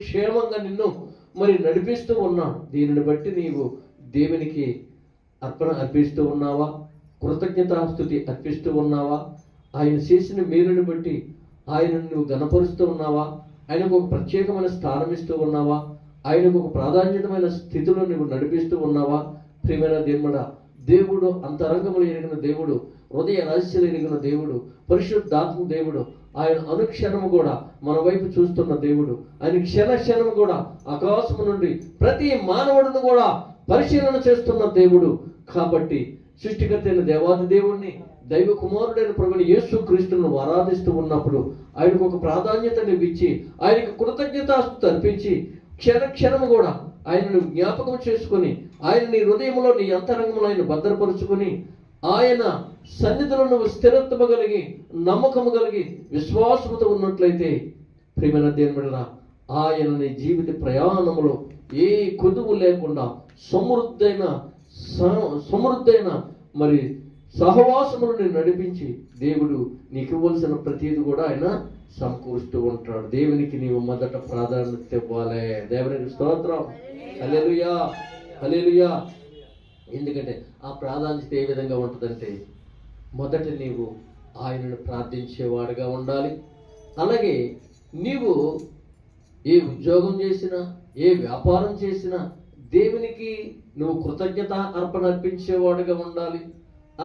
క్షేమంగా నిన్ను మరి నడిపిస్తూ ఉన్నాడు. దీనిని బట్టి నీవు దేవునికి అర్పణ అర్పిస్తూ ఉన్నావా? కృతజ్ఞతాస్తుతి అర్పిస్తూ ఉన్నావా? ఆయన చేసిన మేలుని బట్టి ఆయనను నువ్వు గణపరుస్తూ ఉన్నావా? ఆయనకు ఒక ప్రత్యేకమైన స్థానం ఇస్తూ ఉన్నావా? ఆయనకు ఒక ప్రాధాన్యతమైన స్థితిలో నువ్వు నడిపిస్తూ ఉన్నావా? ప్రియమైన దేవుడు అంతరంగములు ఎరిగిన దేవుడు, హృదయ రహస్యాలు ఎరిగిన దేవుడు, పరిశుద్ధాత్మ దేవుడు. ఆయన అనుక్షణము కూడా మన వైపు చూస్తున్న దేవుడు. ఆయన క్షణము కూడా ఆకాశము నుండి ప్రతి మానవుడిని కూడా పరిశీలన చేస్తున్న దేవుడు. కాబట్టి సృష్టికర్త అయిన దేవాది దేవుణ్ణి, దైవ కుమారుడైన ప్రభుని యేసు క్రీస్తును ఆరాధిస్తూ ఉన్నప్పుడు ఆయనకు ఒక ప్రాధాన్యతను ఇచ్చి ఆయనకు కృతజ్ఞతాస్తుతి అర్పించి క్షణము కూడా ఆయనను జ్ఞాపకం చేసుకొని ఆయన నీ హృదయంలో నీ అంతరంగంలో ఆయన భద్రపరుచుకొని ఆయన సన్నిధిలో నువ్వు స్థిరత్వము కలిగి నమ్మకము కలిగి విశ్వాసముతో ఉన్నట్లయితే ప్రియమైన దేవుడా, ఆయన నీ జీవిత ప్రయాణంలో ఏ కొదువు లేకుండా సమృద్ధైన మరి సహవాసములను నడిపించి దేవుడు నీకు ఇవ్వాల్సిన ప్రతిదీ కూడా ఆయన సమకూరుస్తూ ఉంటాడు. దేవునికి నీవు మొదట ప్రాధాన్యత ఇవ్వాలి. దేవునికి స్తోత్రం. హల్లెలూయా, హల్లెలూయా. ఎందుకంటే ఆ ప్రాధాన్యత ఏ విధంగా ఉంటుందంటే, మొదట నీవు ఆయనను ప్రార్థించేవాడుగా ఉండాలి. అలాగే నీవు ఏ ఉద్యోగం చేసినా, ఏ వ్యాపారం చేసినా దేవునికి నువ్వు కృతజ్ఞత అర్పణ అర్పించేవాడుగా ఉండాలి.